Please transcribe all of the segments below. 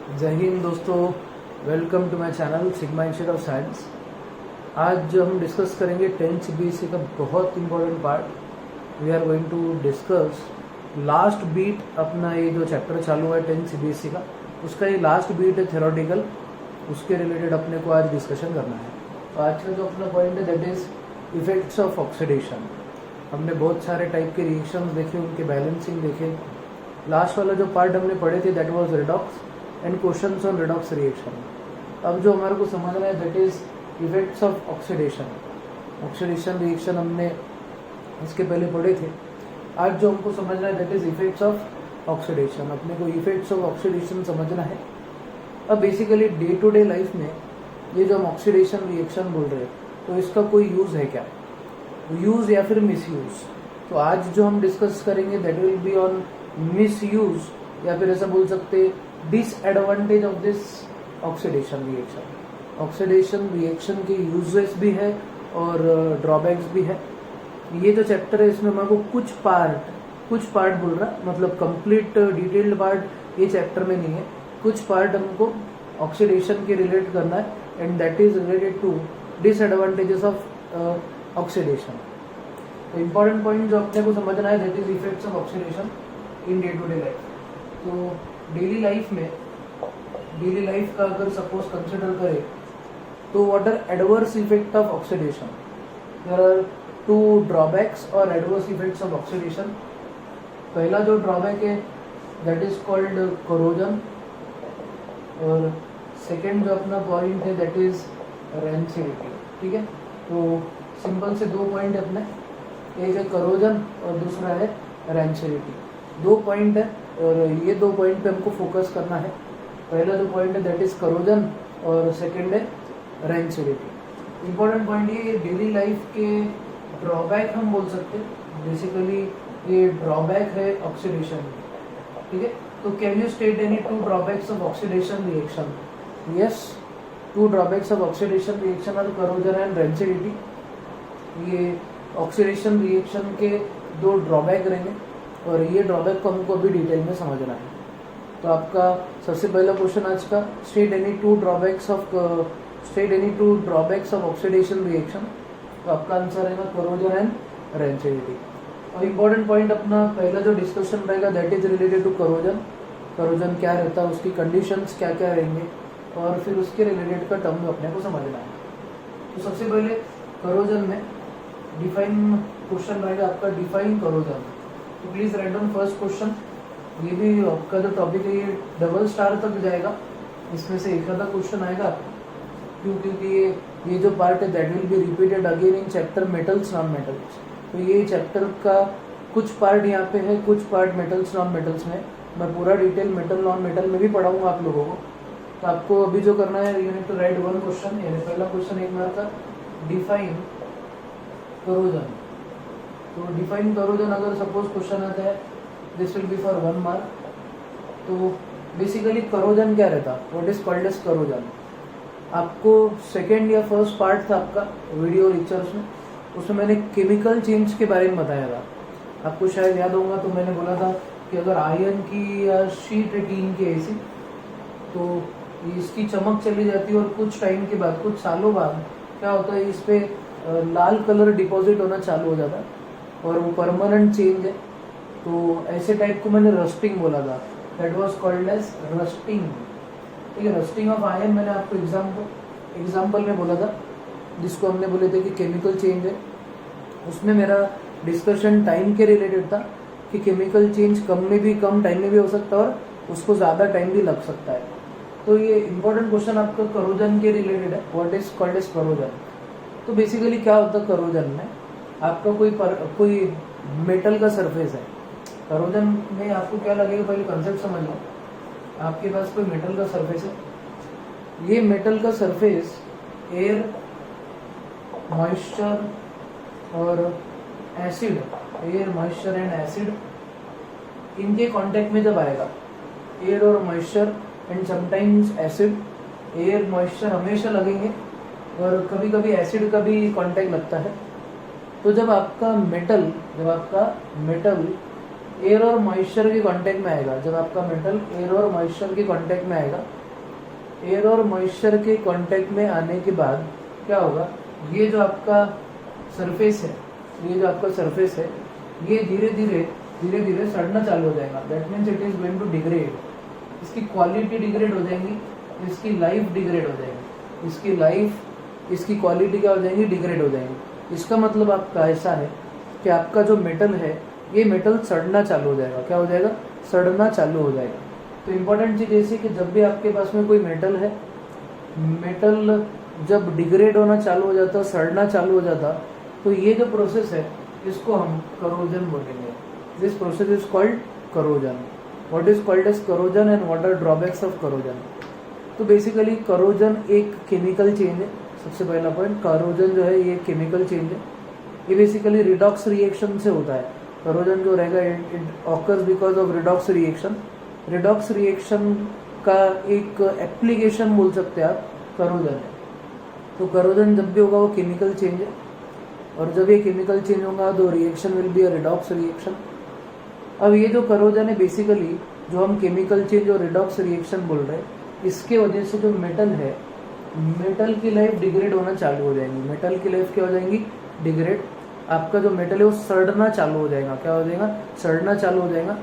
जय हिंद दोस्तों, welcome to my channel Sigma Institute of Science. आज जो हम डिस्कस करेंगे 10th बीएससी का बहुत important part. We are going to discuss last bit. अपना ये जो चैप्टर चालू है 10th बीएससी का, उसका ये लास्ट बीट है थ्योरेटिकल। उसके रिलेटेड अपने को आज डिस्कशन करना है। तो आज का जो अपना पॉइंट है that is effects of oxidation. हमने बहुत सारे टाइप के रिएक्शंस देखे, उनके बैलेंसिंग देखे। लास्ट वाला जो पार्ट हमने पढ़े थे that was redox and questions on redox reaction. अब जो हमारे को समझना है that is effects of oxidation. Oxidation reaction हमने इसके पहले पढ़े थे। आज जो हमको समझना है that is effects of oxidation. अपने को इफेक्ट्स ऑफ ऑक्सीडेशन समझना है। अब basically day to day life में ये जो हम ऑक्सीडेशन रिएक्शन बोल रहे हैं, तो इसका कोई यूज है क्या, यूज या फिर मिस यूज। तो आज जो हम डिस्कस करेंगे that will be on miss use, या फिर ऐसा बोल सकते disadvantage of this oxidation reaction. Oxidation reaction के यूजेस भी है और ड्रॉबैक्स भी है। ये जो चैप्टर है इसमें मेरे को कुछ पार्ट बोल रहा, मतलब कंप्लीट डिटेल्ड पार्ट ये चैप्टर में नहीं है। कुछ पार्ट हमको ऑक्सीडेशन के रिलेट करना है and that is related to disadvantages of oxidation. तो इम्पोर्टेंट पॉइंट जो अपने को समझना है that is effects of oxidation in day to day life. तो डेली लाइफ का अगर सपोज कंसिडर करें तो what are adverse effect of oxidation. There are two drawbacks और एडवर्स इफेक्ट्स ऑफ ऑक्सीडेशन। पहला जो ड्रॉबैक है दैट इज कॉल्ड कोरोजन, और सेकेंड जो अपना पॉइंट है दैट इज रेंसिडिटी। ठीक है, तो सिंपल से दो पॉइंट है अपने, एक है कोरोजन और दूसरा है रेंसिडिटी। दो पॉइंट है और ये दो पॉइंट पे हमको फोकस करना है। पहला जो पॉइंट है दैट इज कोरोजन और सेकंड है रेंसिडिटी। इंपॉर्टेंट पॉइंट ये डेली लाइफ के ड्रॉबैक हम बोल सकते हैं। बेसिकली ये ड्रॉबैक है ऑक्सीडेशन। ठीक है, तो can you state any two drawbacks of oxidation reaction? Yes, two drawbacks of oxidation reaction are corrosion and rancidity. ये ऑक्सीडेशन रिएक्शन के दो ड्रॉबैक रहेंगे और ये ड्रॉबैक को हमको अभी डिटेल में समझना है। तो आपका सबसे पहला क्वेश्चन आज का, state any two drawbacks of oxidation reaction. तो आपका आंसर है कोरोजन एंड रेंसिडिटी। और इम्पोर्टेंट पॉइंट अपना पहला जो डिस्कशन रहेगा that is related to corrosion. Corrosion क्या रहता है, उसकी कंडीशंस क्या क्या रहेंगे, और फिर उसके रिलेटेड का टर्म अपने को समझना है। तो सबसे पहले कोरोजन में डिफाइन क्वेश्चन रहेगा आपका, डिफाइन कोरोजन। तो please write down first question. ये भी आपका जो टॉपिक है ये डबल स्टार तक जाएगा, इसमें से एक आधा क्वेश्चन आएगा। क्योंकि ये जो पार्ट है that will be repeated again in chapter metals non metals. तो ये चैप्टर का कुछ पार्ट यहाँ पे है, कुछ पार्ट मेटल्स नॉन मेटल्स में। मैं पूरा डिटेल मेटल नॉन मेटल में भी पढ़ाऊंगा आप लोगों को। तो आपको अभी जो करना है, you need to write one question. यानी पहला क्वेश्चन एक मार्क का, डिफाइन कोरोजन। तो डिफाइन कोरोजन अगर सपोज क्वेश्चन आता है, this will be for 1 mark. तो बेसिकली कोरोजन क्या रहता, what is called as corrosion. आपको सेकेंड या फर्स्ट पार्ट था आपका वीडियो लेक्चर्स में, उसमें मैंने केमिकल चेंज के बारे में बताया था। आपको शायद याद होगा, तो मैंने बोला था कि अगर आयरन की या शीट है टीन की ऐसी, तो इसकी चमक चली जाती है और कुछ टाइम के बाद, कुछ सालों बाद क्या होता है, इस पे लाल कलर डिपॉजिट होना चालू हो जाता है और वो परमानेंट चेंज है। तो ऐसे टाइप को मैंने रस्टिंग बोला था, that was called as rusting. ठीक है, रस्टिंग ऑफ आयरन मैंने आपको एग्जाम्पल में बोला था, जिसको हमने बोले थे कि केमिकल चेंज है। उसमें मेरा डिस्कशन टाइम के रिलेटेड था कि केमिकल चेंज कम टाइम में भी हो सकता है और उसको ज़्यादा टाइम भी लग सकता है। तो ये इंपॉर्टेंट क्वेश्चन आपका कोरोजन के रिलेटेड है, what is called as corrosion. तो बेसिकली क्या होता है कोरोजन में, आपका कोई मेटल का सरफेस है। कोरोजन में आपको क्या लगेगा, पहले कंसेप्ट समझ लो। आपके पास कोई मेटल का सरफेस है। ये मेटल का सरफेस एयर, मॉइस्चर और acid, air, moisture and acid, इनके कांटेक्ट में जब आएगा, एयर और moisture and sometimes acid, air moisture हमेशा लगेंगे और कभी कभी एसिड का भी कांटेक्ट लगता है। तो जब आपका मेटल एयर और मॉइस्चर के कांटेक्ट में आएगा, जब आपका मेटल एयर और मॉइस्चर के कांटेक्ट में आएगा, एयर और मॉइस्चर के कांटेक्ट में आने के बाद क्या होगा, ये जो आपका सरफेस है, ये जो आपका सरफेस है, ये धीरे धीरे सड़ना चालू हो जाएगा। That means it is going to degrade, इसकी क्वालिटी डिग्रेड हो जाएंगी, इसकी लाइफ डिग्रेड हो जाएगी, इसकी लाइफ, इसकी क्वालिटी क्या हो जाएंगी, डिग्रेड हो जाएंगी। इसका मतलब आपका ऐसा है कि आपका जो मेटल है, ये मेटल सड़ना चालू हो जाएगा। क्या हो जाएगा, सड़ना चालू हो जाएगा। तो इम्पोर्टेंट चीज़ ऐसी कि जब भी आपके पास में कोई मेटल है, मेटल जब डिग्रेड होना चालू हो जाता, सड़ना चालू हो जाता, तो ये जो प्रोसेस है इसको हम करोजन बोलेंगे। This process is called corrosion. What is called as corrosion and what are drawbacks of corrosion? तो बेसिकली करोजन एक केमिकल चेंज है। सबसे पहला पॉइंट, करोजन जो है ये केमिकल चेंज है। ये बेसिकली रिडॉक्स रिएक्शन से होता है। करोजन जो रहेगा it occurs because of redox reaction. Redox reaction का एक एप्लीकेशन बोल सकते हैं आप, करोजन है। तो करोजन जब भी होगा वो केमिकल चेंज है, और जब ये केमिकल चेंज होगा तो reaction will be a redox reaction. अब ये जो करोजन है बेसिकली, जो हम केमिकल चेंज और रिडॉक्स रिएक्शन बोल रहे हैं, इसके वजह से जो मेटल है, मेटल की लाइफ डिग्रेड होना चालू हो जाएंगी। मेटल की लाइफ क्या हो जाएंगी, डिग्रेड। आपका जो मेटल है वो सड़ना चालू हो जाएगा। क्या हो जाएगा, सड़ना चालू हो जाएगा।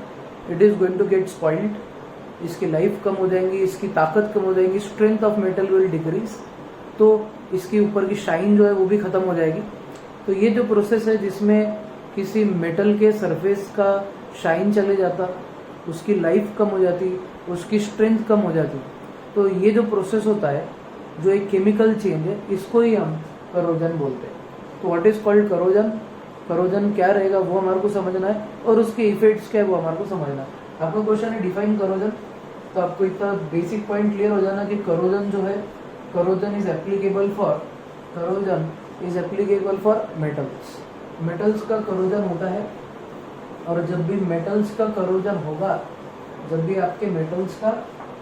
It is going to get spoiled, इसकी लाइफ कम हो जाएंगी, इसकी ताकत कम हो जाएगी, strength of metal will decrease, तो इसके ऊपर की शाइन जो है वो भी खत्म हो जाएगी। तो ये जो प्रोसेस है जिसमें किसी मेटल के सरफेस का शाइन चले जाता, उसकी लाइफ कम हो जाती, उसकी स्ट्रेंथ कम हो जाती, तो ये जो प्रोसेस होता है, जो एक केमिकल चेंज है, इसको ही हम करोजन बोलते हैं। तो what is called corrosion? Corrosion क्या रहेगा वो हमारे को समझना है, और उसके इफेक्ट्स क्या है वो हमारे को समझना है। आपका क्वेश्चन है डिफाइन करोजन, तो आपको इतना बेसिक पॉइंट क्लियर हो जाना कि करोजन जो है, corrosion is applicable for, corrosion is applicable for metals. Metals का करोजन होता है, और जब भी मेटल्स का करोजन होगा, जब भी आपके मेटल्स का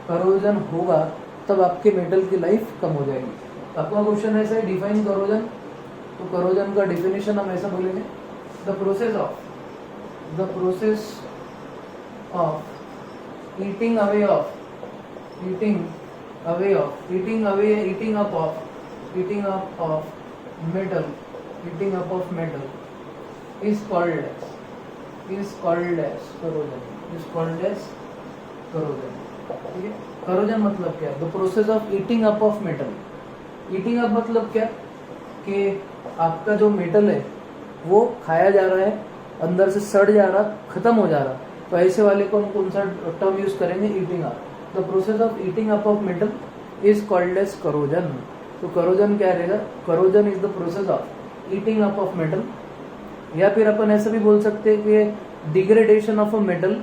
करोजन होगा, तब आपके मेटल की लाइफ कम हो जाएगी। आपका क्वेश्चन ऐसा है डिफाइन करोजन, तो करोजन का डिफिनेशन हम ऐसा बोलेंगे, the process of eating up of metal is called as corrosion। ठीक है, corrosion मतलब क्या है? The process of eating up of metal। eating up मतलब क्या, कि आपका जो मेटल है वो खाया जा रहा है, अंदर से सड़ जा रहा, खत्म हो जा रहा, तो ऐसे वाले को हम कौन सा टर्म यूज करेंगे, eating up. The process of eating up of metal is called as corrosion. तो करोजन क्या रहेगा, corrosion is the process of eating up of metal, या फिर अपन ऐसा भी बोल सकते हैं कि degradation of a metal,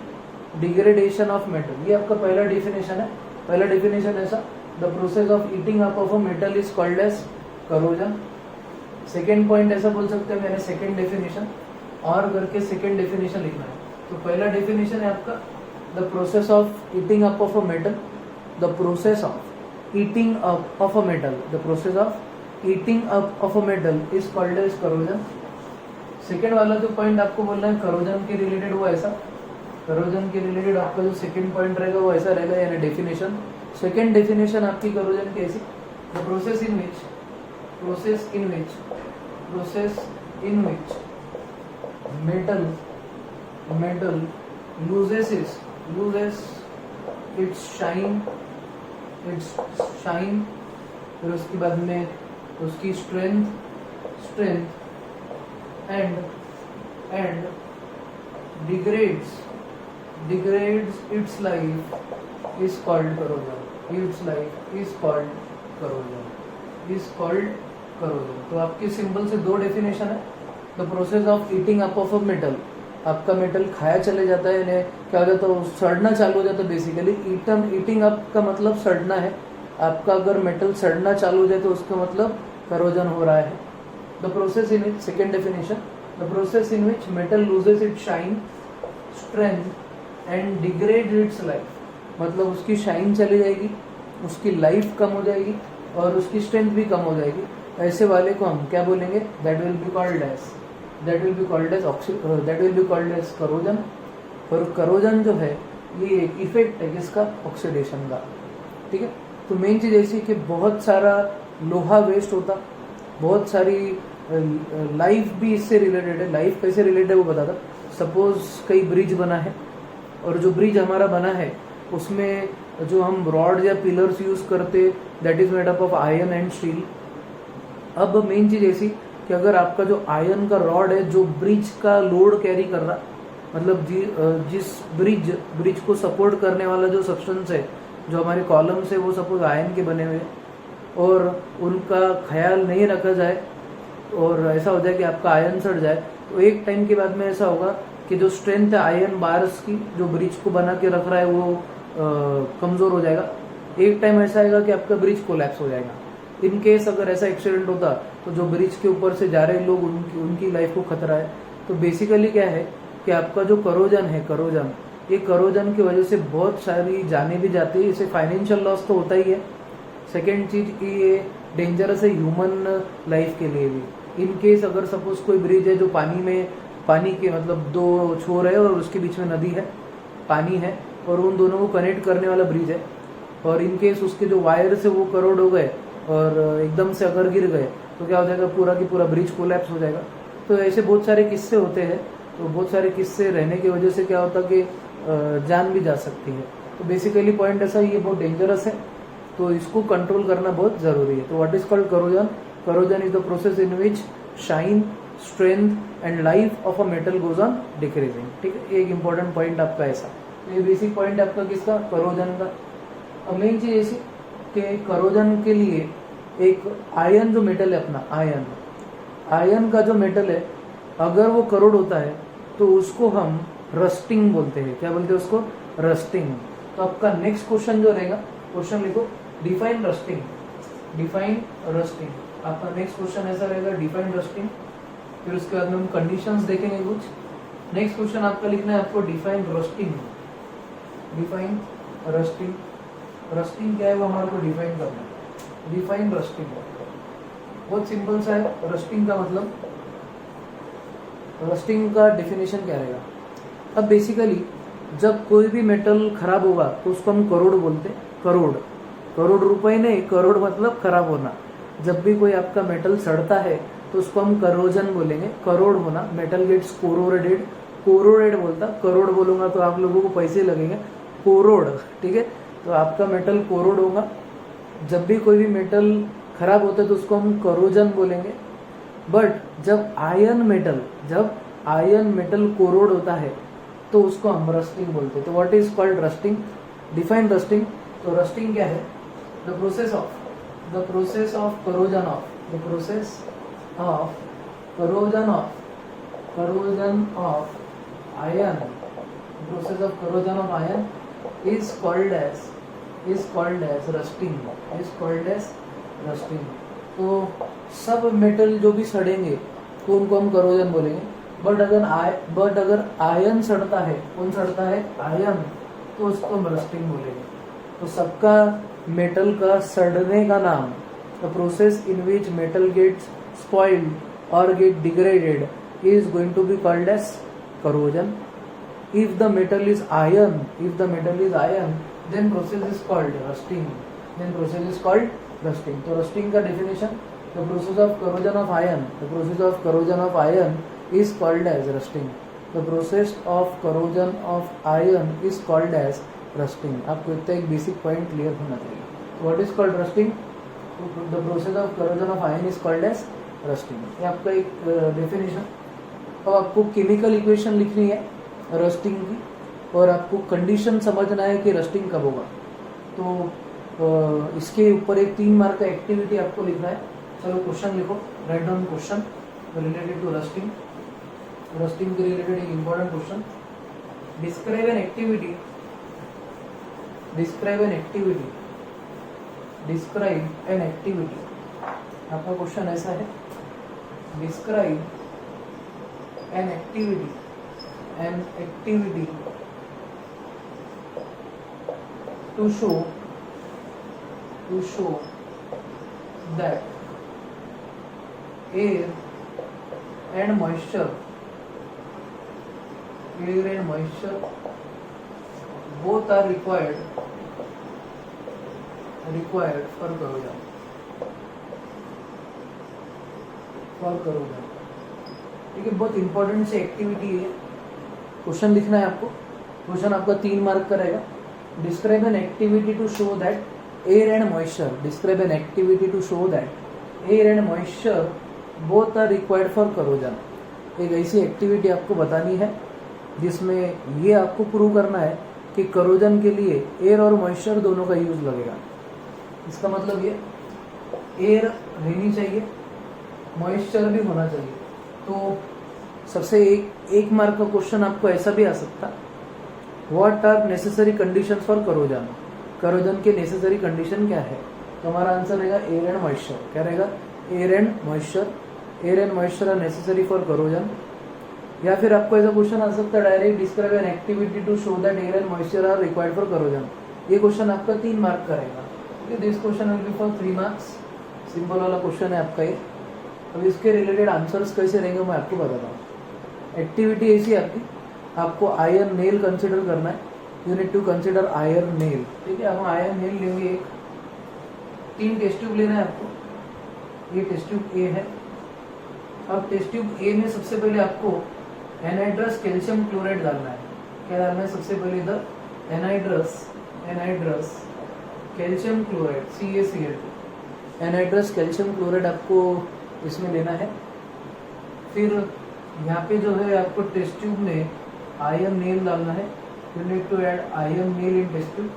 degradation of metal. ये आपका पहला डिफिनेशन है। पहला डिफिनेशन ऐसा, the process of eating up of a metal is called as corrosion. Second point ऐसा बोल सकते हैं, मैंने सेकेंड डेफिनेशन और करके सेकेंड डेफिनेशन लिखना है। तो पहला डेफिनेशन है आपका, the process of eating up of a metal, the process of eating up of a metal, the process of eating up of a metal is called as corrosion. Second वाला जो point आपको बोलना है corrosion के related, वो ऐसा, corrosion के related आपका जो सेकेंड पॉइंट रहेगा वो ऐसा रहेगा, यानी डेफिनेशन। सेकेंड डेफिनेशन आपकी करोजन की ऐसी, the process in which metal loses its shine, फिर उसके बाद में उसकी strength and degrades its life is called corrosion। its life is called corrosion। तो आपके सिंपल से दो डेफिनेशन है। The process of eating up of a metal, आपका मेटल खाया चले जाता है, यानी क्या हो जाता है, सड़ना चालू हो जाता है। बेसिकली ईटिंग अप का मतलब सड़ना है। आपका अगर मेटल सड़ना चालू हो जाए तो उसका मतलब करोजन हो रहा है। The process in which, second definition, the process in which metal loses it's shine, strength and degrade it's life, मतलब उसकी शाइन चली जाएगी, उसकी लाइफ कम हो जाएगी और उसकी स्ट्रेंथ भी कम हो जाएगी। ऐसे वाले को हम क्या बोलेंगे, that will be called as corrosion. और करोजन जो है ये एक इफेक्ट है किसका, ऑक्सीडेशन का, ठीक है। तो मेन चीज़ ऐसी कि बहुत सारा लोहा वेस्ट होता, बहुत सारी लाइफ भी इससे रिलेटेड है। लाइफ कैसे रिलेटेड है वो बताता। सपोज कई ब्रिज बना है और जो ब्रिज हमारा बना है उसमें जो हम रॉड या पिलर्स यूज करते that is made up of iron and steel. अब मेन चीज ऐसी कि अगर आपका जो आयरन का रॉड है जो ब्रिज का लोड कैरी कर रहा, मतलब जिस ब्रिज को सपोर्ट करने वाला जो सब्सटेंस है, जो हमारे कॉलम्स है वो सपोज आयरन के बने हुए और उनका ख्याल नहीं रखा जाए और ऐसा हो जाए कि आपका आयरन सड़ जाए, तो एक टाइम के बाद में ऐसा होगा कि जो स्ट्रेंथ है आयरन बार्स की जो ब्रिज को बना के रख रहा है वो कमजोर हो जाएगा। एक टाइम ऐसा आएगा कि आपका ब्रिज कोलैप्स हो जाएगा। इन केस अगर ऐसा एक्सीडेंट होता तो जो ब्रिज के ऊपर से जा रहे लोग उनकी लाइफ को खतरा है। तो बेसिकली क्या है कि आपका जो करोजन है, ये करोजन की वजह से बहुत सारी जाने भी जाती है। इसे फाइनेंशियल लॉस तो होता ही है। सेकेंड चीज कि ये डेंजरस है ह्यूमन लाइफ के लिए भी। इन केस अगर सपोज कोई ब्रिज है जो पानी के मतलब दो छोर है और उसके बीच में नदी है, पानी है और उन दोनों को कनेक्ट करने वाला ब्रिज है, और इन केस उसके जो वायर से वो करोड़ हो गए और एकदम से अगर गिर गए तो क्या हो जाएगा, पूरा की पूरा ब्रिज कोलैप्स हो जाएगा। तो ऐसे बहुत सारे किस्से होते हैं। तो बहुत सारे किस्से रहने की वजह से क्या होता है कि जान भी जा सकती है। तो बेसिकली पॉइंट ऐसा, ये बहुत डेंजरस है तो इसको कंट्रोल करना बहुत जरूरी है। तो what is called corrosion? Corrosion is the process in which shine, strength and life of a metal goes on decreasing, ठीक है। एक इंपॉर्टेंट पॉइंट आपका ऐसा, ये बेसिक पॉइंट आपका किसका, करोजन का। और मेन चीज ऐसी कि करोजन के लिए एक आयरन जो मेटल है अपना, आयरन का जो मेटल है अगर वो करोड़ होता है तो उसको हम रस्टिंग बोलते हैं। क्या बोलते हैं उसको? रस्टिंग। तो आपका नेक्स्ट क्वेश्चन जो रहेगा, क्वेश्चन लिखो डिफाइन रस्टिंग। आपका नेक्स्ट क्वेश्चन ऐसा रहेगा डिफाइन रस्टिंग। फिर उसके बाद में हम कंडीशंस देखेंगे कुछ। नेक्स्ट क्वेश्चन आपका लिखना है आपको डिफाइन रस्टिंग। रस्टिंग क्या है वो हमारे को डिफाइन करना है। डिफाइन रस्टिंग बहुत सिंपल सा है। रस्टिंग का मतलब, रस्टिंग का डेफिनेशन क्या रहेगा? अब बेसिकली जब कोई भी मेटल खराब होगा तो उसको हम करोड़ बोलते हैं। करोड़ रुपए नहीं, करोड़ मतलब खराब होना। जब भी कोई आपका मेटल सड़ता है तो उसको हम करोजन बोलेंगे, करोड़ होना। मेटल गेट्स कोरोडेड बोलता, करोड़ बोलूंगा तो आप लोगों को पैसे लगेंगे, कोरोड़, ठीक है। तो आपका मेटल कोरोड होगा। जब भी कोई भी मेटल खराब होता है तो उसको हम करोजन बोलेंगे। बट जब आयरन मेटल कोरोड होता है तो उसको हम रस्टिंग बोलते हैं। तो what is called rusting? Define rusting. तो रस्टिंग क्या है? The process of corrosion of ion is called as rusting. तो सब मेटल जो भी सड़ेंगे तो उनको हम करोजन बोलेंगे। बट अगर आयन सड़ता है, कौन सड़ता है? आयन, तो उसको हम रस्टिंग बोलेंगे। तो सबका मेटल का सड़ने का नाम, the process in which metal gets spoiled और get degraded is going to be called as corrosion. If the metal is iron, then process is called rusting. तो rusting का definition, the process of corrosion of iron is called as rusting. The process of corrosion of iron is called as rusting. आपको इतना एक basic point clear होना चाहिए। What is called rusting? The process of corrosion of iron is called as rusting. ये आपका एक definition. अब आपको केमिकल इक्वेशन लिखनी है रस्टिंग की और आपको कंडीशन समझना है कि रस्टिंग कब होगा। तो इसके ऊपर एक 3 मार्क का एक्टिविटी आपको लिखना है। चलो क्वेश्चन लिखो, write down question related to rusting के रिलेटेड एक important question. Describe an activity आपका क्वेश्चन ऐसा है, describe an activity to show that air and moisture air and moisture both are required for corrosion ठीक है। बहुत इंपॉर्टेंट सी एक्टिविटी है। क्वेश्चन लिखना है आपको। क्वेश्चन आपका 3 मार्क का रहेगा। Describe an activity to show that air and moisture, describe an activity to show that air and moisture both are required for corrosion. एक ऐसी एक्टिविटी आपको बतानी है जिसमें ये आपको प्रूव करना है कि करोजन के लिए एयर और मॉइस्चर दोनों का यूज लगेगा। इसका मतलब ये एयर रहनी चाहिए, मॉइस्चर भी होना चाहिए। तो सबसे एक मार्क का क्वेश्चन आपको ऐसा भी आ सकता, what are necessary conditions for corrosion, corrosion के नेसेसरी कंडीशन क्या है। तो हमारा आंसर रहेगा एयर एंड मॉइस्चर। क्या रहेगा? Air and moisture. Air and moisture are necessary for corrosion. या फिर आपको ऐसा क्वेश्चन आ सकता है, direct describe an activity to show that air and moisture are required for corrosion. ये क्वेश्चन आपका 3 मार्क का रहेगा। This question will be for 3 marks. Simple वाला क्वेश्चन है आपका ये। अब इसके रिलेटेड आंसर्स कैसे रहेंगे मैं आपको बताता हूँ। एक्टिविटी ऐसी है आपकी, आपको आयरन नेल कंसिडर करना है। You need to consider iron nail. ठीक है, हम आयरन नेल लेंगे। 3 टेस्ट ट्यूब लेना है आपको। ये टेस्ट ट्यूब ए है। अब टेस्ट ट्यूब ए में सबसे पहले आपको एनाइड्रस कैल्शियम क्लोराइड डालना है। क्या डालना है? सबसे पहले इधर anhydrous calcium chloride CaCl2। Anhydrous calcium chloride आपको इसमें लेना है। फिर यहाँ पे जो है आपको टेस्ट ट्यूब में आयरन नेल डालना है। You need to add iron nail in test tube.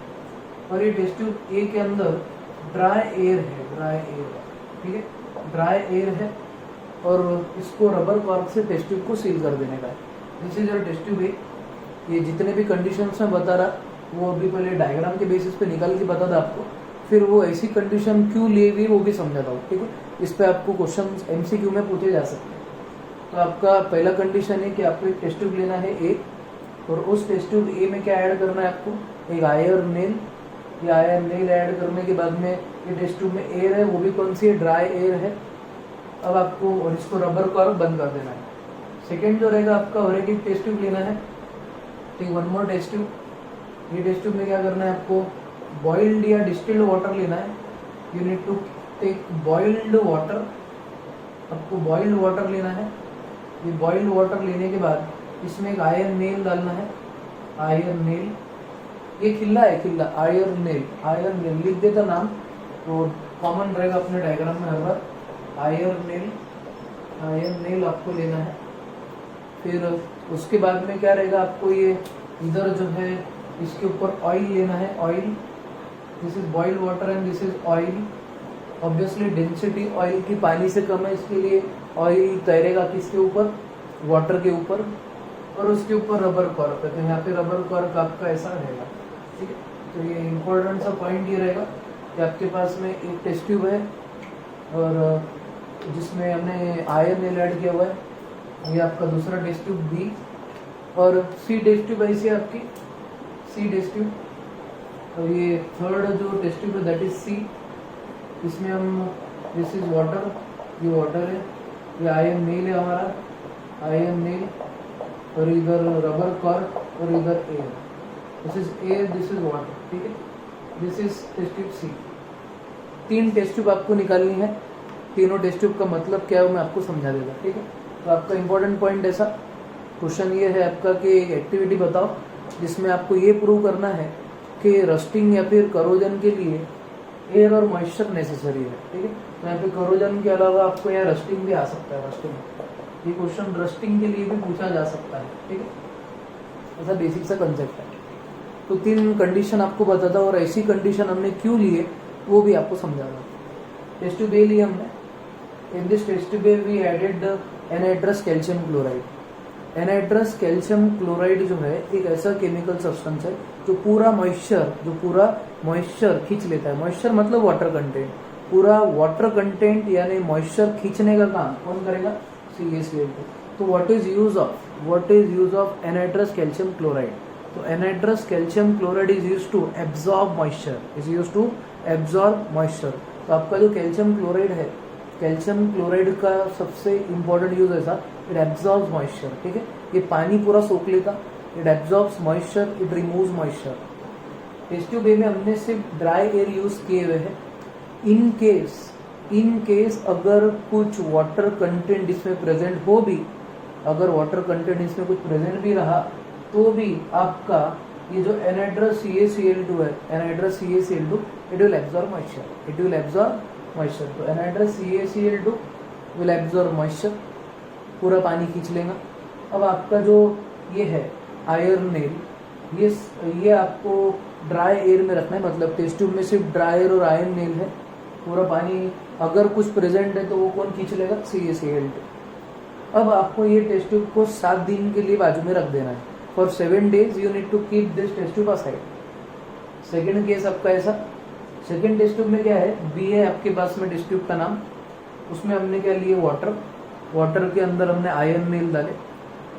और ये टेस्ट ट्यूब ए के अंदर ड्राई एयर है, ठीक है, ड्राई एयर है। और इसको रबर कॉर्क से टेस्ट ट्यूब को सील कर देने का है। This is your test tube A. ये जितने भी कंडीशंस में बता रहा वो अभी पहले डायग्राम के बेसिस पे निकाल के बता था आपको, फिर वो ऐसी कंडीशन क्यों ली हुई वो भी समझाता हूँ। ठीक है, इस पे आपको क्वेश्चन MCQ में पूछे जा सकते हैं। तो आपका पहला कंडीशन है कि आपको एक टेस्ट ट्यूब लेना है ए, और उस टेस्ट ट्यूब ए में क्या ऐड करना है आपको? एक आयरन नेल। ये आयरन नेल ऐड करने के बाद में ये टेस्ट ट्यूब में एयर है, वो भी कौन सी है? ड्राई एयर है। अब आपको और इसको रबर कॉर्क बंद कर देना है। सेकेंड जो रहेगा आपका, और एक टेस्ट ट्यूब लेना है। ठीक, 1 मोर टेस्ट ट्यूब। ये टेस्ट ट्यूब में क्या करना है आपको? बॉइल्ड या डिस्टिल्ड वाटर लेना है। You need to take boiled water. आपको बॉइल्ड वाटर लेना है। ये बॉइल्ड वाटर लेने के बाद इसमें एक आयरन नेल डालना है। आयरन नेल, ये खिल्ला है, खिल्ला आयरन नेल लिख देता नाम, तो कॉमन रहेगा अपने डायग्राम में हर बार। आयरन नेल आपको लेना है। फिर उसके बाद में क्या रहेगा आपको? ये इधर जो है इसके ऊपर ऑयल लेना है। Oil, this is boiled water and this is oil. Obviously density oil की पानी से कम है, इसके लिए ऑयल तैरेगा किसके ऊपर? वाटर के ऊपर। और उसके ऊपर रबर कॉर्क है, तो यहाँ पे रबर कॉर्क आपका ऐसा रहेगा। ठीक है, तो ये इम्पोर्टेंट सा पॉइंट ये रहेगा कि आपके पास में एक टेस्ट ट्यूब है और जिसमें हमने आयरन नेल ऐड किया हुआ है। ये आपका दूसरा टेस्ट ट्यूब बी। और सी टेस्ट ट्यूब ऐसी है आपकी, सी टेस्ट ट्यूब। और ये थर्ड जो टेस्ट ट्यूब है दैट इज सी। इसमें हम, दिस इज वाटर, ये वाटर है। ये आयरन नेल है हमारा, आयरन नेल। और इधर रबर कॉर्क और इधर air. This is air, this is water. ठीक है, this is test tube C. 3 test tube आपको निकालनी है। तीनों टेस्ट ट्यूब का मतलब क्या है वो मैं आपको समझा देगा। ठीक है, तो आपका इंपॉर्टेंट पॉइंट ऐसा क्वेश्चन ये है आपका कि एक एक्टिविटी बताओ जिसमें आपको ये प्रूव करना है कि रस्टिंग या फिर करोजन के लिए एयर और मॉइस्चर नेसेसरी है। ठीक है, तो यहाँ पे करोजन के अलावा आपको यहाँ रस्टिंग भी आ सकता है। रस्टिंग, ये क्वेश्चन रस्टिंग के लिए भी पूछा जा सकता है। ठीक है, ऐसा बेसिक सा कंसेप्ट है। तो 3 कंडीशन आपको बताता और ऐसी कंडीशन हमने क्यों लिए वो भी आपको समझाना। टेस्ट ट्यूब ए लिए हमने। In this test tube we added anhydrous calcium chloride. Anhydrous calcium chloride जो है एक ऐसा केमिकल सब्सटेंस है जो पूरा मॉइस्चर खींच लेता है। मॉइस्चर मतलब वाटर कंटेंट। पूरा वाटर कंटेंट यानी मॉइस्चर खींचने का काम कौन करेगा? CaCl2। तो what is use of anhydrous calcium chloride? तो anhydrous calcium chloride is use to absorb moisture. तो आपका जो कैल्शियम क्लोराइड है, कैल्शियम क्लोराइड का सबसे इम्पोर्टेंट यूज ऐसा इट एब्जॉर्ब्स मॉइस्चर, ठीक है, ये पानी पूरा सोख लेता, it absorbs moisture, it removes moisture. Test tube A में हमने सिर्फ ड्राई एयर यूज किए हुए हैं। इन केस अगर कुछ वाटर कंटेंट इसमें प्रेजेंट हो भी, अगर वाटर कंटेंट इसमें कुछ प्रेजेंट भी रहा तो भी आपका ये जो एनहाइड्रस CaCl2 है, anhydrous CaCl2, it will absorb moisture, it will absorb moisture. तो anhydrous CaCl2 will absorb moisture, पूरा पानी खींच लेगा। अब आपका जो ये है आयरन नेल, ये आपको ड्राई एयर में रखना है, मतलब टेस्ट ट्यूब में सिर्फ ड्राई एयर और आयरन नेल है, पूरा पानी अगर कुछ प्रेजेंट है तो वो कौन खींच लेगा, CaCl2। अब आपको ये टेस्ट ट्यूब को 7 दिन के लिए बाजू में रख देना है। For 7 days you need to keep this test tube aside. Second case आपका ऐसा, सेकेंड टेस्ट ट्यूब में क्या है, बी है आपके पास में टेस्ट ट्यूब का नाम, उसमें हमने क्या लिए, वाटर के अंदर हमने आयरन नेल डाले।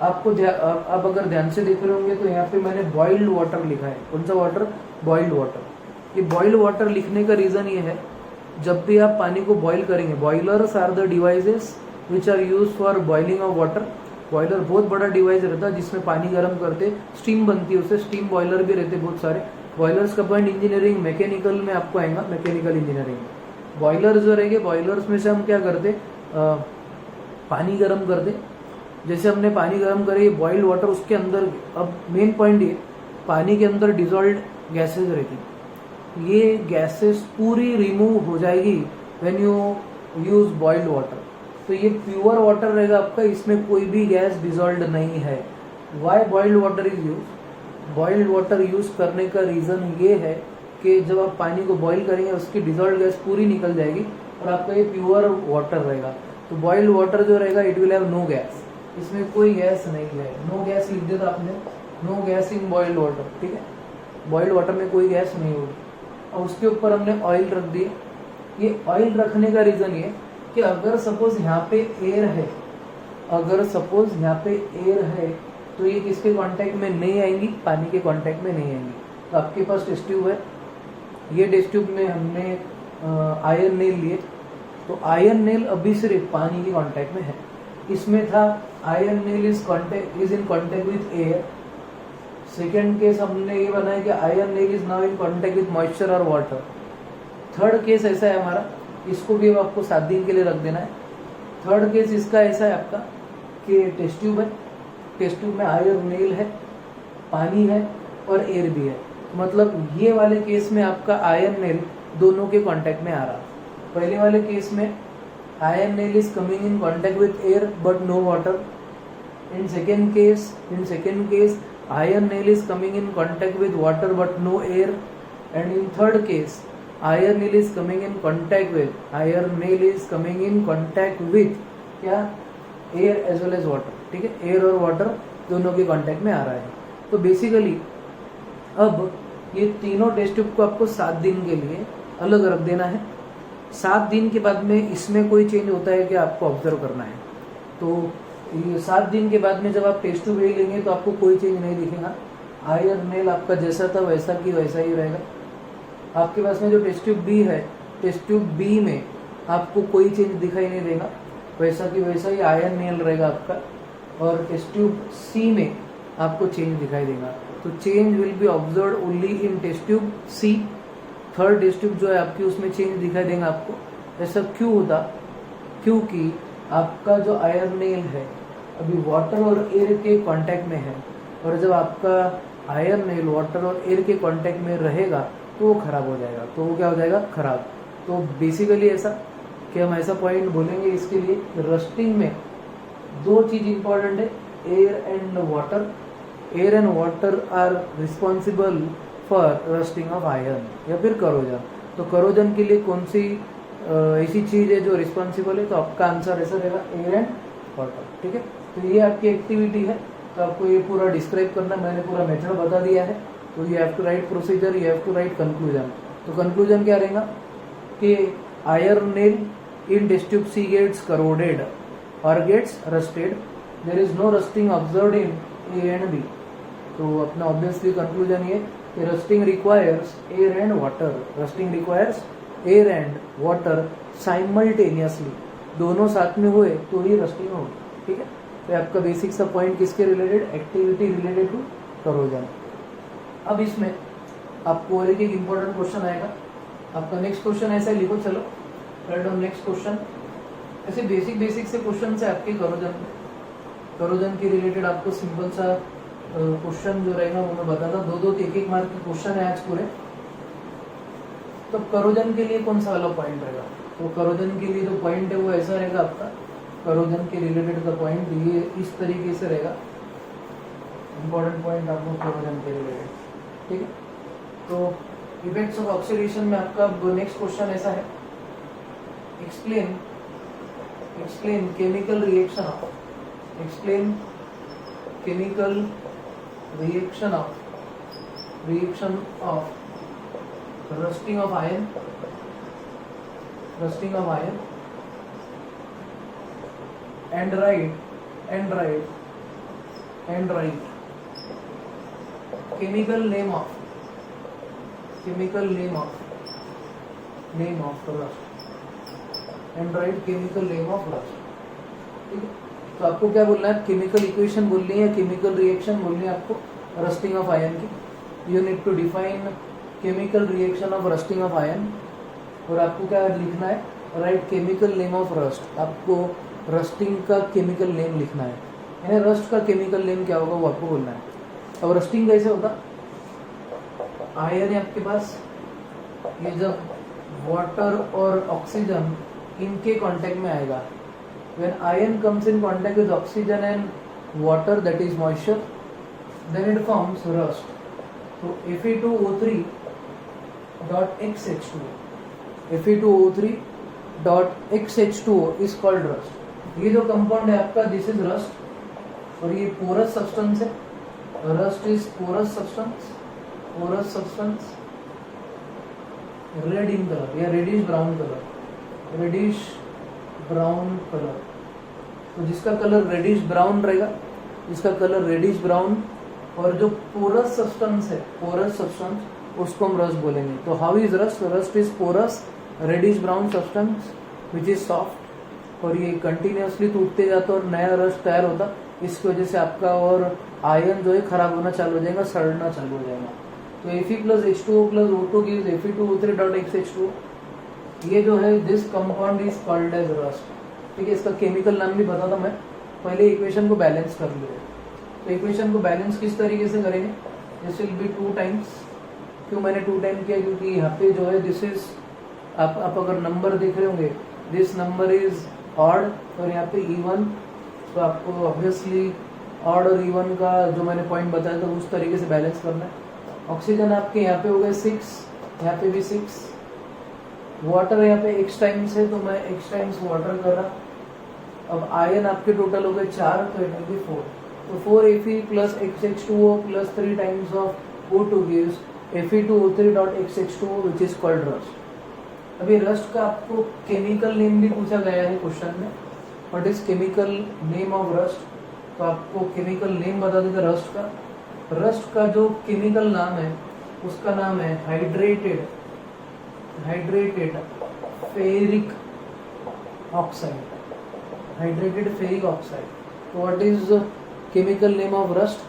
आपको आप अगर ध्यान से देख रहे होंगे तो यहाँ पे मैंने बॉइल्ड वाटर लिखा है। कौन सा वाटर, बॉइल्ड वाटर। ये बॉइल्ड वाटर लिखने का रीजन ये है, जब भी आप पानी को बॉईल करेंगे, boilers are the devices which are use for boiling of water. Boiler बहुत बड़ा डिवाइस रहता है जिसमें पानी गर्म करते, स्टीम बनती है उससे, स्टीम बॉयलर भी रहते बहुत सारे। बॉयलर्स का पॉइंट इंजीनियरिंग मैकेनिकल में आपको आएगा, मैकेनिकल इंजीनियरिंग। बॉयलर्स जो रहेंगे, बॉयलर्स में से हम क्या करते, पानी गर्म करते। जैसे हमने पानी गर्म करे, बॉइल्ड वाटर उसके अंदर, अब मेन पॉइंट ये, पानी के अंदर डिजॉल्व्ड गैसेज रहती, ये गैसेस पूरी रिमूव हो जाएगी when you use boiled water. तो ये प्योर वाटर रहेगा आपका, इसमें कोई भी गैस डिजॉल्व्ड नहीं है। Why boiled water is use, boiled water use करने का रीजन ये है कि जब आप पानी को बॉईल करेंगे उसकी डिजॉल्व्ड गैस पूरी निकल जाएगी और आपका ये प्योर वाटर रहेगा। तो बॉइल्ड वाटर जो रहेगा, it will have no gas, इसमें कोई गैस नहीं है। नो गैस लिख देता आपने, no gas in boiled water, ठीक है, बॉइल्ड वाटर में कोई गैस नहीं होगी। और उसके ऊपर हमने ऑयल रख दिए। ये ऑयल रखने का रीजन ये कि अगर सपोज यहाँ पे एयर है, अगर सपोज यहाँ पे एयर है तो ये किसके कांटेक्ट में नहीं आएंगी, पानी के कांटेक्ट में नहीं आएंगी। तो आपके पास टेस्ट ट्यूब है, ये टेस्ट ट्यूब में हमने आयरन नेल लिए, तो आयरन नेल अभी सिर्फ पानी के कांटेक्ट में है। इसमें था iron nail is in contact with air. Second case हमने ये बनाया कि iron nail is now in contact with moisture और वाटर। थर्ड केस ऐसा है हमारा, इसको भी आपको 7 दिन के लिए रख देना है। थर्ड केस इसका ऐसा है आपका कि टेस्ट ट्यूब है, टेस्ट ट्यूब में आयरन नेल है, पानी है और एयर भी है। मतलब ये वाले केस में आपका आयरन नेल दोनों के कांटेक्ट में आ रहा। पहले वाले केस में iron nail is coming in contact with air but no water. In second case, iron nail is coming in contact with water but no air. And in third case, iron nail is coming in contact with क्या, air as well as water, ठीक है, air और water दोनों के contact में आ रहा है। तो बेसिकली अब ये तीनों टेस्ट ट्यूब को आपको 7 दिन के लिए अलग रख देना है। 7 दिन के बाद में इसमें कोई चेंज होता है कि आपको ऑब्जर्व करना है। तो ये 7 दिन के बाद में जब आप टेस्ट ट्यूब ए लेंगे तो आपको कोई चेंज नहीं दिखेगा, आयरन नेल आपका जैसा था वैसा की वैसा ही रहेगा। आपके पास में जो टेस्ट ट्यूब बी है, टेस्ट ट्यूब बी में आपको कोई चेंज दिखाई नहीं देगा, वैसा की वैसा ही आयरन नेल रहेगा आपका। और टेस्ट ट्यूब सी में आपको चेंज दिखाई देगा। तो change will be observe only in test tube C. Third test tube जो है आपकी, उसमें चेंज दिखाई देगा आपको। ऐसा क्यों होता, क्योंकि आपका जो आयरन नेल है अभी वाटर और एयर के कांटेक्ट में है, और जब आपका आयरन नेल वाटर और एयर के कांटेक्ट में रहेगा तो वो खराब हो जाएगा। तो वो क्या हो जाएगा, खराब। तो बेसिकली ऐसा कि हम ऐसा पॉइंट बोलेंगे इसके लिए, रस्टिंग में 2 चीज इंपॉर्टेंट है, air and water. Air and water are responsible for rusting of iron या फिर करोजन। तो करोजन के लिए कौन सी ऐसी चीज है जो रिस्पॉन्सिबल है, तो आपका आंसर ऐसा रहेगा, एयर एंड वाटर, ठीक है। तो ये आपकी एक्टिविटी है, तो आपको ये पूरा डिस्क्राइब करना, मैंने पूरा मेथड बता दिया है। तो you have to write procedure, you have to write conclusion. तो कंक्लूजन क्या रहेगा कि iron nail in test tube C gets corroded और gets rusted, there is no rusting observed in A and B. तो अपना ऑब्वियसली कंक्लूजन ये कि rusting requires air and water, rusting requires air and water simultaneously, दोनों साथ में हुए तो ही रस्टिंग होगी, ठीक है। तो आपका बेसिक सा पॉइंट किसके related, activity related to corrosion. अब इसमें आपको और एक इम्पोर्टेंट क्वेश्चन आएगा। आपका नेक्स्ट क्वेश्चन ऐसा लिखो, चलो राइट डाउन नेक्स्ट क्वेश्चन। ऐसे बेसिक से क्वेश्चन है आपके करोजन के रिलेटेड। आपको सिंपल सा क्वेश्चन जो रहेगा वो मैं बताता, दो एक मार्क के क्वेश्चन है आज पूरे। तो करोजन के लिए कौन सा वाला पॉइंट रहेगा, तो करोजन के लिए जो पॉइंट है वो ऐसा रहेगा आपका, करोजन के रिलेटेड का पॉइंट ये इस तरीके से रहेगा, इम्पोर्टेंट पॉइंट आपको करोजन के रिलेटेड, ठीक है। तो इफेक्ट्स ऑफ ऑक्सीडेशन में आपका नेक्स्ट क्वेश्चन ऐसा है, explain chemical reaction of rusting of iron and write chemical name of rust and write chemical name of rust। ठीक है, तो आपको क्या बोलना है, केमिकल इक्वेशन बोलनी है, केमिकल रिएक्शन बोलनी है आपको रस्टिंग ऑफ आयरन की। You need to define chemical reaction of rusting of iron, और आपको क्या लिखना है, write chemical name of rust. आपको रस्टिंग का केमिकल नेम लिखना है, यानी रस्ट का केमिकल नेम क्या होगा वो आपको बोलना है। अब रस्टिंग कैसे होता, आयरन है आपके पास, ये जब वाटर और ऑक्सीजन इनके कांटेक्ट में आएगा, when iron comes in contact with oxygen and water that is moisture, then it forms rust. तो Fe2O3.XH2O is called rust। ये जो कंपाउंड है आपका, दिस इज रस्ट, और ये पोरस सब्सटेंस है। Rust is porous substance, red in colour या reddish brown colour. तो जिसका कलर रेडिश ब्राउन और जो पोरस सब्सटेंस उसको हम रस्ट बोलेंगे। तो how is rust, rust is porous reddish brown substance which is soft, और ये कंटिन्यूअसली टूटते जाता और नया रस्ट तैयार होता। इसकी वजह से आपका और आयरन जो है खराब होना चालू हो जाएगा, सड़ना चालू हो जाएगा। तो Fe+H2O+O2 gives Fe2O3.XH2। ये जो है this compound is called as rust. ठीक है, इसका केमिकल नाम भी बता था मैं, पहले इक्वेशन को बैलेंस कर लिया। तो इक्वेशन को बैलेंस किस तरीके से करेंगे, दिस विल बी 2 टाइम्स। क्यों मैंने 2 टाइम किया, क्योंकि यहाँ पे जो है दिस इज, आप अगर नंबर देख रहे होंगे, दिस नंबर इज ऑड और यहाँ पे इवन, तो आपको ऑब्वियसली ऑड और इवन का जो मैंने पॉइंट बताया था उस तरीके से बैलेंस करना है। ऑक्सीजन आपके यहाँ पे हो गए 6, यहाँ पे भी 6, वाटर यहाँ पे x टाइम्स है तो मैं x टाइम्स वाटर कर रहा। अब आयन आपके टोटल हो गए 4, तो इट विल बी 4। तो 4Fe+XH2O plus 3 times of O2 gives Fe2O3.XH2O which is called rust। अभी रस्ट का आपको केमिकल नेम भी पूछा गया है क्वेश्चन में, what is chemical name of rust. तो आपको केमिकल नेम बता देते रस्ट का। रस्ट का जो केमिकल नाम है उसका नाम है हाइड्रेटेड फेरिक ऑक्साइड। तो what is chemical name of rust,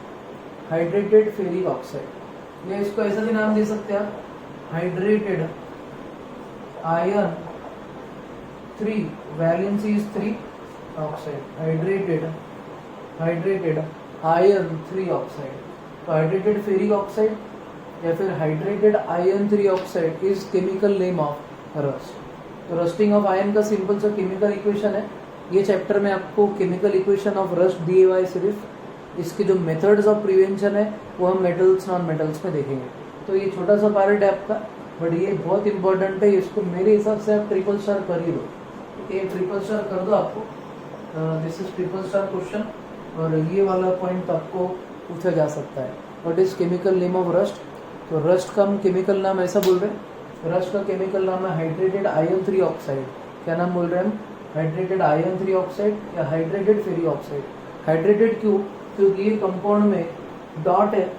hydrated ferric oxide. या इसको ऐसा भी नाम दे सकते हैं आप, hydrated iron 3 valency is 3 oxide, hydrated iron 3 oxide. तो हाइड्रेटेड फेरिक ऑक्साइड या फिर hydrated iron 3 oxide is chemical name of rust. तो रस्टिंग ऑफ आयरन का सिंपल सा केमिकल इक्वेशन है। ये चैप्टर में आपको केमिकल इक्वेशन ऑफ रस्ट दिए हुआ है सिर्फ, इसके जो मेथड्स ऑफ प्रिवेंशन है वो हम मेटल्स नॉन मेटल्स में देखेंगे। तो ये छोटा सा पार्ट है आपका, बट ये बहुत इंपॉर्टेंट है, इसको मेरे हिसाब से आप ट्रिपल स्टार कर ही दो। ठीक है, ट्रिपल स्टार कर दो आपको, this is triple star question. और ये वाला पॉइंट आपको पूछा जा सकता है, what is chemical name of rust. तो रस्ट का हम केमिकल नाम ऐसा बोल रहे हैं, रस्ट का केमिकल नाम है हाइड्रेटेड आयरन 3 ऑक्साइड। क्या नाम बोल रहे हैं हम, हाइड्रेटेड आयरन 3 ऑक्साइड या हाइड्रेटेड फेरिक ऑक्साइड। हाइड्रेटेड क्यों, क्योंकि ये कंपाउंड में डॉट है,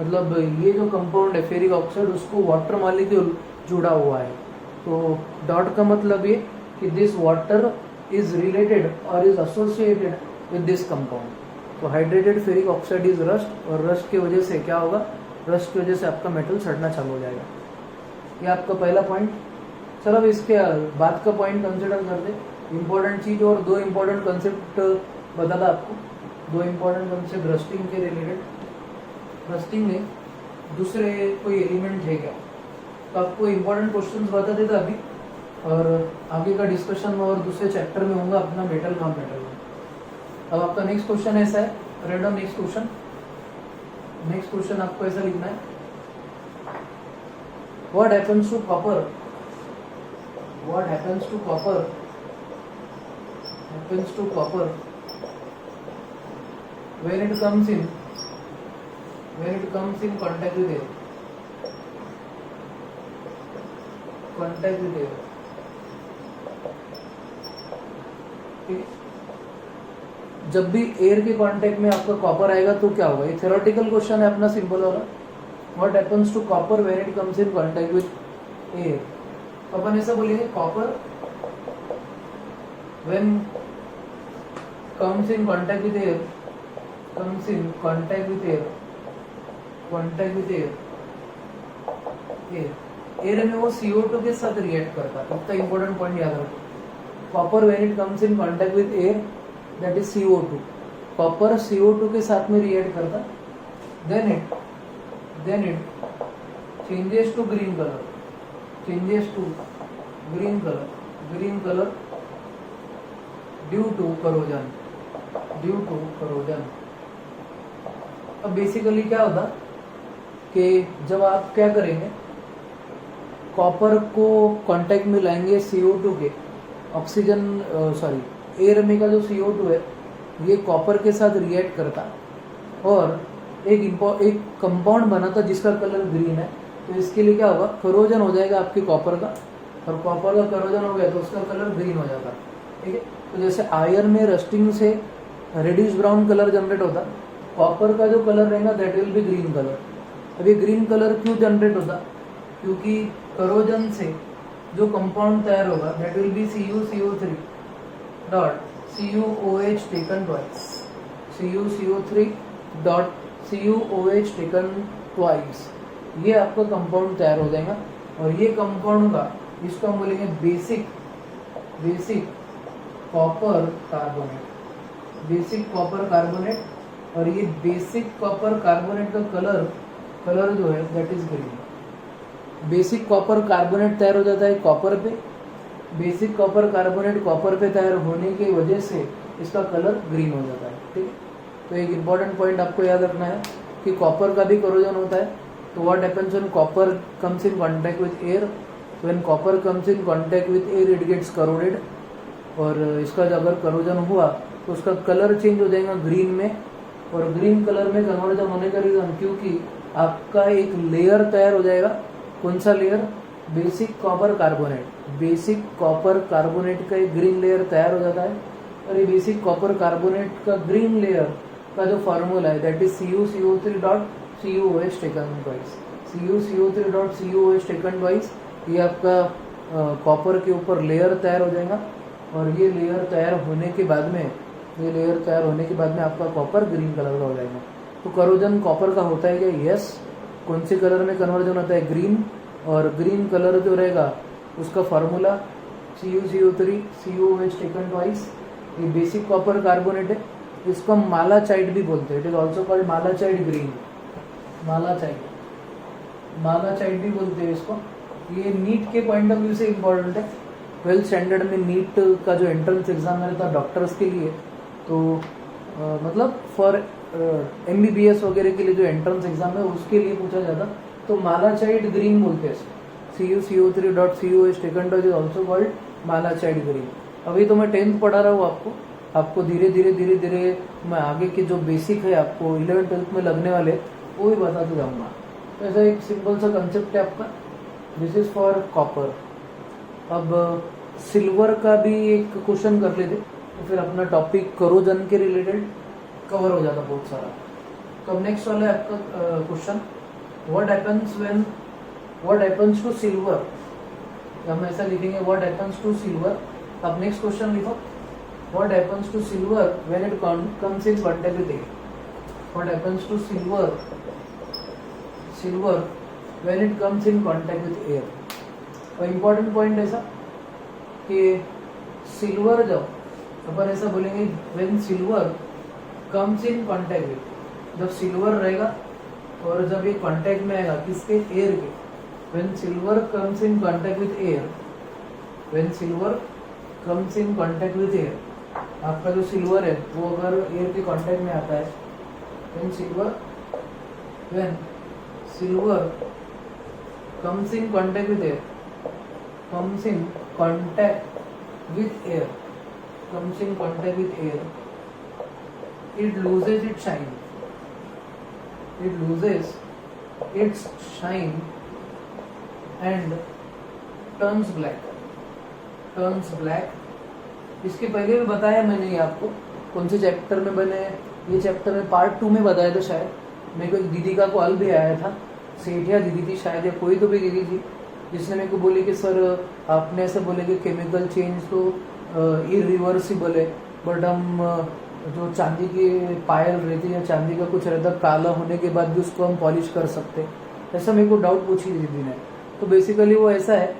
मतलब ये जो कंपाउंड है फेरिक ऑक्साइड उसको वाटर मॉलिक्यूल जुड़ा हुआ है। तो डॉट का मतलब ये कि दिस वाटर इज रिलेटेड और is associated with this compound. तो hydrated ferric oxide is rust, और रस्ट की वजह से क्या होगा, रस्ट की वजह से आपका मेटल सड़ना चालू हो जाएगा। ये आपका पहला पॉइंट। चलो अब इसके बाद का पॉइंट कंसिडर कर दे। इंपॉर्टेंट चीज और दो इंपॉर्टेंट कंसेप्ट बता था आपको, दो इंपॉर्टेंट कंसेप्ट रस्टिंग के रिलेटेड। रस्टिंग में दूसरे कोई एलिमेंट है क्या, तो आपको इंपॉर्टेंट क्वेश्चंस बता देता अभी, और आगे का डिस्कशन में और दूसरे चैप्टर में होगा अपना मेटल नॉन मेटल में। अब आपका नेक्स्ट क्वेश्चन ऐसा है, read on next question. Next question आपको ऐसा लिखना है, what happens to copper, what happens to copper, happens to copper when it comes in contact with air, contact with air। ठीक, जब भी एयर के कांटेक्ट में आपका कॉपर आएगा तो क्या होगा, ये थ्योरेटिकल क्वेश्चन है अपना, सिंपल वाला। What happens to copper when it comes in contact with air, अपन ऐसा बोलेंगे copper when comes in contact with air, comes in contact with air, contact with air, air में वो CO2 के साथ रिएक्ट करता है। इतना इंपॉर्टेंट पॉइंट याद रखो, copper when it comes in contact with air that is CO2, copper CO2 के साथ में रिएक्ट करता, then it changes to green colour, changes to green colour due to corrosion, due to corrosion. अब basically क्या होता कि जब आप क्या करेंगे, कॉपर को कांटेक्ट में लाएंगे CO2 के, ऑक्सीजन सॉरी एयर में का जो CO2 है ये कॉपर के साथ रिएक्ट करता और एक कंपाउंड बनाता जिसका कलर ग्रीन है। तो इसके लिए क्या होगा, करोजन हो जाएगा आपके कॉपर का, और कॉपर का करोजन हो गया तो उसका कलर ग्रीन हो जाता। ठीक है, तो जैसे आयरन में रस्टिंग से रेडिश ब्राउन कलर जनरेट होता, कॉपर का जो कलर रहेगा that will be green colour. अब ये ग्रीन कलर क्यों जनरेट होता, क्योंकि करोजन से जो कंपाउंड तैयार होगा that will B CuCO3 dot CuOH taken twice, CuCO3 dot CuOH taken twice, ये आपका कंपाउंड तैयार हो जाएगा। और ये कंपाउंड का, इसको हम बोलेंगे basic copper carbonate, basic copper carbonate. और ये बेसिक कॉपर कार्बोनेट का कलर जो है that is green. Basic copper carbonate तैयार हो जाता है कॉपर पे, बेसिक कॉपर कार्बोनेट कॉपर पे तैयार होने की वजह से इसका कलर ग्रीन हो जाता है। ठीक है, तो एक इम्पॉर्टेंट पॉइंट आपको याद रखना है कि कॉपर का भी करोजन होता है। तो what happens when copper comes in contact with air, when copper comes in contact with air it gets corroded, और इसका जब अगर करोजन हुआ तो उसका कलर चेंज हो जाएगा ग्रीन में, और ग्रीन कलर में कन्वर्जन होने का रीजन क्योंकि आपका एक लेयर तैयार हो जाएगा। कौन सा layer, basic copper carbonate, basic copper carbonate का एक ग्रीन लेयर तैयार हो जाता है। और ये बेसिक कॉपर कार्बोनेट का ग्रीन लेयर का जो फार्मूला है that is CuCO3 dot CuOH taken twice, CuCO3 dot CuOH taken twice. ये आपका कॉपर के ऊपर लेयर तैयार हो जाएगा, और ये लेयर तैयार होने के बाद में आपका कॉपर ग्रीन कलर का हो जाएगा। तो करोजन कॉपर का होता है क्या, यस। कौन से कलर में कन्वर्जन होता है, ग्रीन। और ग्रीन कलर जो रहेगा उसका formula CuCO3 CuOH taken twice. ये बेसिक कॉपर कार्बोनेट है, इसको हम मालाचाइड भी बोलते हैं, it is also called malachite green, malachite भी बोलते हैं इसको। ये नीट के पॉइंट ऑफ व्यू से इम्पोर्टेंट है। 12th स्टैंडर्ड में नीट का जो एंट्रेंस एग्जाम रहता है डॉक्टर्स के लिए, तो मतलब फॉर MBBS वगैरह के लिए जो एंट्रेंस एग्जाम है उसके लिए पूछा जाता, तो मालाचाइड ग्रीन बोलते हैं इसको। CuCO3 dot CuOH taken twice is also called malachite green. अभी तो मैं 10th पढ़ा रहा हूँ आपको धीरे धीरे मैं आगे के जो बेसिक है आपको 11th 12th में लगने वाले वो भी बताते जाऊँगा। तो ऐसा एक सिंपल सा कंसेप्ट है आपका, दिस इज फॉर कॉपर। अब सिल्वर का भी एक क्वेश्चन कर लेते, तो फिर अपना टॉपिक करोजन के रिलेटेड कवर हो जाता बहुत सारा। तो अब नेक्स्ट वाला है आपका question, what happens to silver. हम ऐसा लिखेंगे व्हाट हैपेंस टू सिल्वर। अब नेक्स्ट क्वेश्चन लिखो, what happens to silver when it comes in contact with air? What happens to silver when it comes in contact with air? और important point ऐसा कि silver जब अपन ऐसा बोलेंगे when silver comes in contact with, जब silver रहेगा और जब ये कांटेक्ट में आएगा किसके, एयर के, when silver comes in contact with air, when silver comes in contact with air, आपका जो सिल्वर है वो अगर एयर के कांटेक्ट में आता है, when silver comes in contact with air, comes in contact with air, it loses its shine. It loses its shine and turns black. इसके पहले भी बताया मैंने ये आपको कौन से चैप्टर में बने, ये चैप्टर में पार्ट 2 में बताया था शायद। मेरे को एक दीदी का कॉल भी आया था, सेठिया दीदी थी शायद या कोई तो भी दीदी थी, जिसने मेरे को बोली कि सर आपने ऐसे बोले कि केमिकल चेंज तो इरिवर्सिबल है, बट हम जो चांदी की पायल रहती है या चांदी का कुछ रहता काला होने के बाद भी उसको हम पॉलिश कर सकते, ऐसा मेरे को डाउट पूछी दीदी ने। तो बेसिकली वो ऐसा है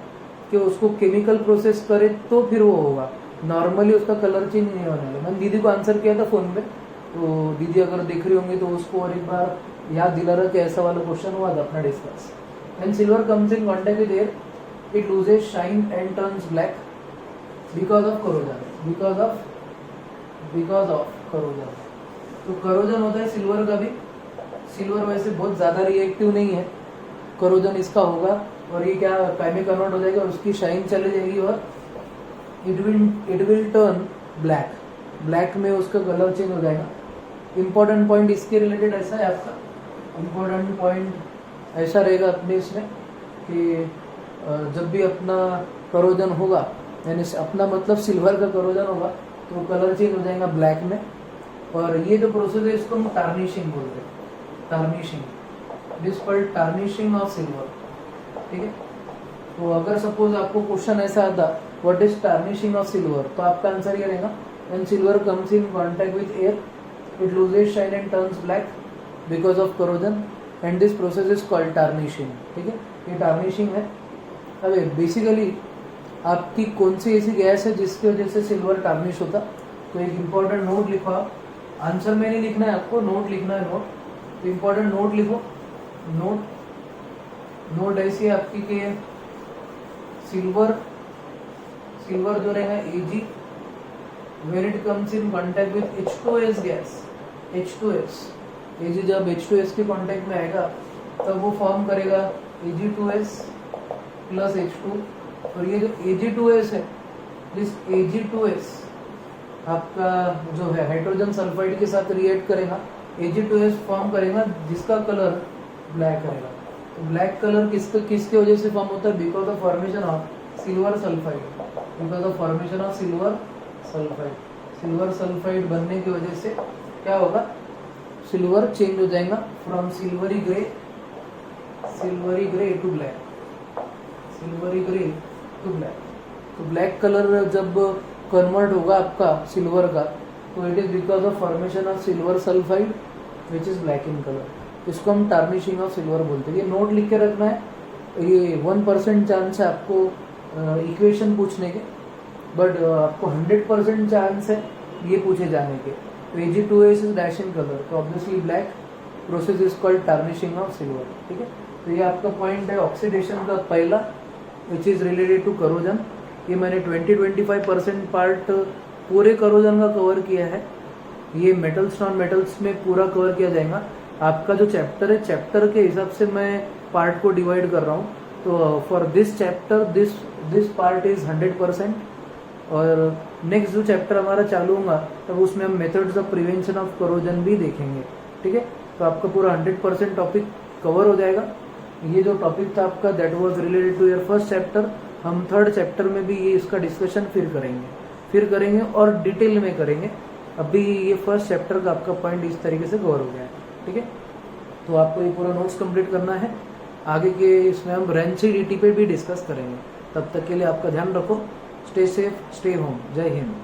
कि उसको केमिकल प्रोसेस करे तो फिर वो होगा, नॉर्मली उसका कलर चेंज नहीं होने वाला। मैंने दीदी को आंसर किया था फोन पे, तो दीदी अगर देख रही होंगी तो उसको और एक बार याद दिला रहा कि ऐसा वाला क्वेश्चन हुआ था अपना discuss. When silver comes in contact with air, it loses shine and turns black because of corrosion. Because of corrosion. तो corrosion होता है सिल्वर का भी। सिल्वर वैसे बहुत ज़्यादा रिएक्टिव नहीं है, corrosion इसका होगा और ये क्या टाइम में कन्वर्ट हो जाएगा और उसकी शाइन चली जाएगी और it will turn black. Black में उसका कलर चेंज हो जाएगा। इम्पोर्टेंट पॉइंट इसके रिलेटेड ऐसा है, आपका इम्पोर्टेंट पॉइंट ऐसा रहेगा अपने इसमें कि जब भी अपना करोजन होगा, यानी अपना मतलब सिल्वर का करोजन होगा तो कलर चेंज हो जाएगा ब्लैक में। और ये जो प्रोसेस है इसको हम टार्निशिंग बोलते हैं, tarnishing, this called tarnishing of silver. ठीक है, तो अगर सपोज आपको क्वेश्चन ऐसा आता what is tarnishing of silver, तो आपका आंसर ये रहेगा when silver comes in contact with air it loses shine and turns black because of corrosion and this process is called tarnishing. ठीक है, ये टार्निशिंग है। अब बेसिकली आपकी कौन सी ऐसी गैस है जिसकी वजह से सिल्वर टार्निश होता, तो एक इम्पॉर्टेंट नोट लिखो आप। आंसर में नहीं लिखना है आपको, नोट लिखना है। नोट तो इम्पॉर्टेंट नोट लिखो। नोट ऐसी है आपकी कि सिल्वर जो रहेगा Ag when it comes in contact with H2S gas, H2S, Ag जब H2S के कांटेक्ट में आएगा तब वो फॉर्म करेगा Ag2S प्लस H2, और ये जो Ag2S है, दिस Ag2S आपका जो है हाइड्रोजन सल्फाइड के साथ रिएक्ट करेगा, Ag2S फॉर्म करेगा जिसका कलर ब्लैक रहेगा। तो ब्लैक कलर किसके वजह से फॉर्म होता है? Because of formation of silver sulphide, because of formation of silver sulphide. Silver sulphide बनने की वजह से क्या होगा? सिल्वर चेंज हो जाएगा from silvery grey to black, silvery grey to black. तो ब्लैक कलर जब कन्वर्ट होगा आपका सिल्वर का, तो it is because of formation of silver sulphide which is black in colour. इसको हम टार्निशिंग ऑफ सिल्वर बोलते हैं। ये नोट लिख के रखना है। ये 1% चांस है आपको इक्वेशन पूछने के, बट आपको 100% चांस है ये पूछे जाने के। तो Ag2S is dash in colour, तो obviously black process is called tarnishing of silver. ठीक है, तो ये आपका पॉइंट है ऑक्सीडेशन का पहला, which is related to corrosion. ये मैंने 20-25% पार्ट पूरे करोजन का कवर किया है। ये मेटल्स नॉन मेटल्स में पूरा कवर किया जाएगा। आपका जो चैप्टर है, चैप्टर के हिसाब से मैं पार्ट को डिवाइड कर रहा हूँ। तो for this chapter this part is 100%, और नेक्स्ट जो चैप्टर हमारा चालू होगा तब उसमें हम methods of prevention of corrosion भी देखेंगे। ठीक है, तो आपका पूरा 100% टॉपिक कवर हो जाएगा। ये जो टॉपिक था आपका that was related to your first chapter, हम थर्ड चैप्टर में भी ये इसका डिस्कशन फिर करेंगे और डिटेल में करेंगे। अभी ये फर्स्ट चैप्टर का आपका पॉइंट इस तरीके से कवर हो गया है। ठीक है, तो आपको ये पूरा नोट्स कंप्लीट करना है। आगे के इसमें हम रेंसी डीटी पे भी डिस्कस करेंगे। तब तक के लिए आपका ध्यान रखो। Stay safe, stay home. जय हिंद।